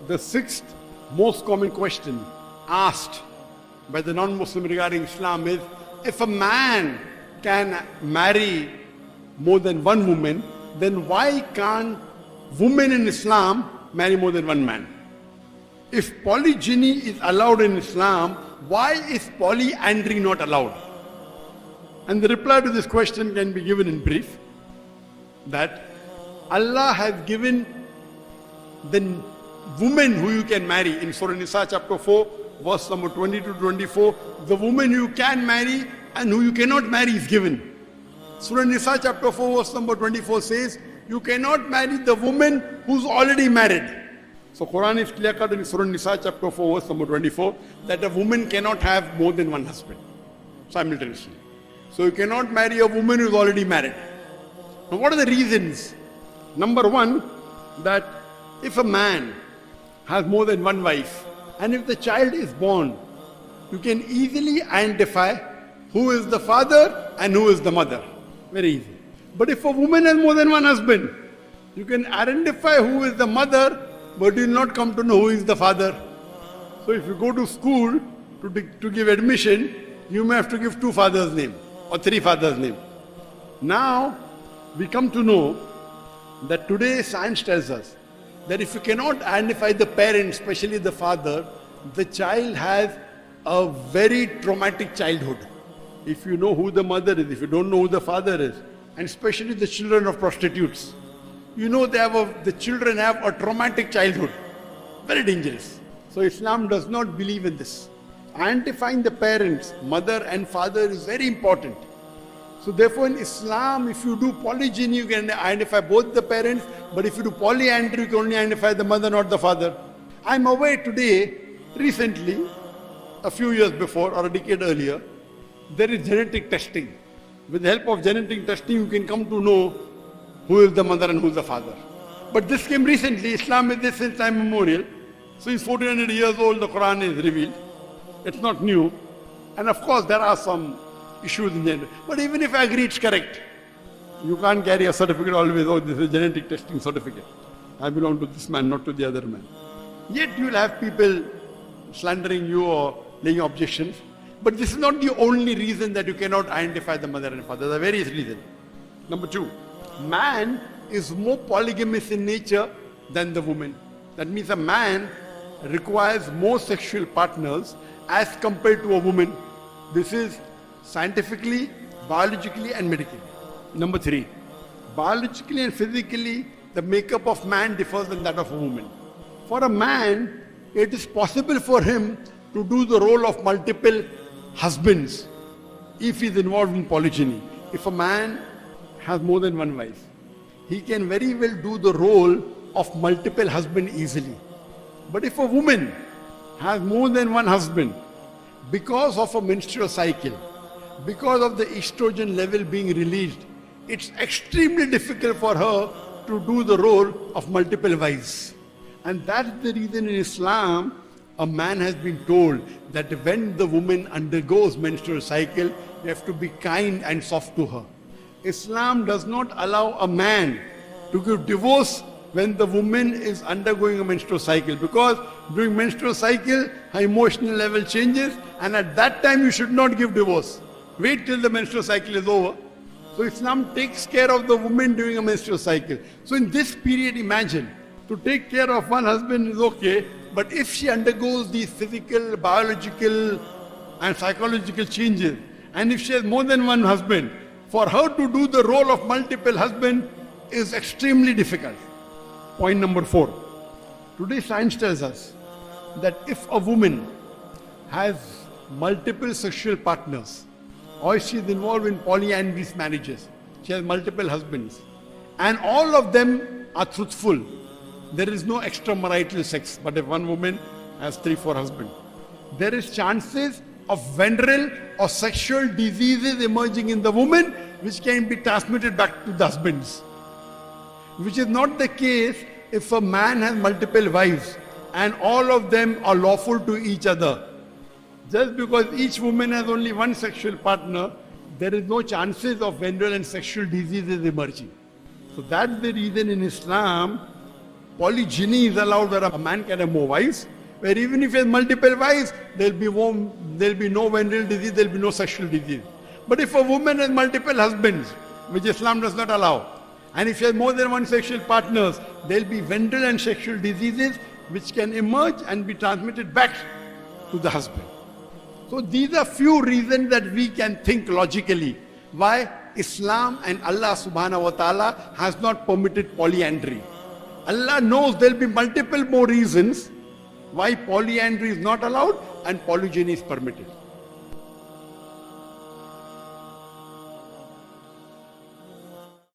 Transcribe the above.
The sixth most common question asked by the non-Muslim regarding Islam is, if a man can marry more than one woman, then why can't women in Islam marry more than one man? If polygyny is allowed in Islam, why is polyandry not allowed? And the reply to this question can be given in brief, that Allah has given the woman who you can marry in Surah Nisa chapter 4, verse number 20 to 24, the woman you can marry and who you cannot marry is given. Surah Nisa chapter 4, verse number 24 says, you cannot marry the woman who's already married. So Quran is clear cut in Surah Nisa chapter 4, verse number 24, that a woman cannot have more than one husband simultaneously. So you cannot marry a woman who's already married. Now what are the reasons? Number one, that if a man has more than one wife, and if the child is born, you can easily identify who is the father and who is the mother. Very easy. But if a woman has more than one husband, you can identify who is the mother, but you will not come to know who is the father. So if you go to school to give admission, you may have to give two fathers' name or three fathers' name. Now, we come to know that today science tells us that if you cannot identify the parent, especially the father, the child has a very traumatic childhood. If you know who the mother is, if you don't know who the father is, and especially the children of prostitutes, you know the children have a traumatic childhood. Very dangerous. So Islam does not believe in this. Identifying the parents, mother and father, is very important. So therefore in Islam, if you do polygyny, you can identify both the parents, but if you do polyandry, you can only identify the mother, not the father. I'm aware today, recently, a few years before or a decade earlier, there is genetic testing. With the help of genetic testing, you can come to know who is the mother and who is the father. But this came recently. Islam is this since time immemorial. So it's 1400 years old, the Quran is revealed. It's not new. And of course, there are some issues in gender. But even if I agree it's correct, you can't carry a certificate always, oh, this is a genetic testing certificate. I belong to this man, not to the other man. Yet you will have people slandering you or laying objections. But this is not the only reason that you cannot identify the mother and father. There are various reasons. Number two, man is more polygamous in nature than the woman. That means a man requires more sexual partners as compared to a woman. This is scientifically, biologically and medically. Number three, biologically and physically, the makeup of man differs than that of a woman. For a man, it is possible for him to do the role of multiple husbands if he is involved in polygyny. If a man has more than one wife, he can very well do the role of multiple husbands easily. But if a woman has more than one husband, because of a menstrual cycle, because of the estrogen level being released, it's extremely difficult for her to do the role of multiple wives. And that's the reason in Islam, a man has been told that when the woman undergoes menstrual cycle, you have to be kind and soft to her. Islam does not allow a man to give divorce when the woman is undergoing a menstrual cycle, because during menstrual cycle, her emotional level changes, and at that time you should not give divorce. Wait till the menstrual cycle is over. So Islam takes care of the woman during a menstrual cycle. So in this period, imagine, to take care of one husband is okay, but if she undergoes these physical, biological and psychological changes, and if she has more than one husband, for her to do the role of multiple husband is extremely difficult. Point number 4. Today science tells us that if a woman has multiple sexual partners, or she is involved in polyandrous marriages, she has multiple husbands, and all of them are truthful, there is no extramarital sex. But if one woman has 3-4 husbands, there is chances of venereal or sexual diseases emerging in the woman, which can be transmitted back to the husbands. Which is not the case if a man has multiple wives and all of them are lawful to each other. Just because each woman has only one sexual partner, there is no chances of venereal and sexual diseases emerging. So that's the reason in Islam, Polygyny is allowed where a man can have more wives, where even if he has multiple wives, there'll be no venereal disease, there'll be no sexual disease. But if a woman has multiple husbands, which Islam does not allow, and if she has more than one sexual partners, there'll be venereal and sexual diseases which can emerge and be transmitted back to the husband. So these are few reasons that we can think logically why Islam and Allah subhanahu wa ta'ala has not permitted polyandry. Allah knows there will be multiple more reasons why polyandry is not allowed and polygyny is permitted.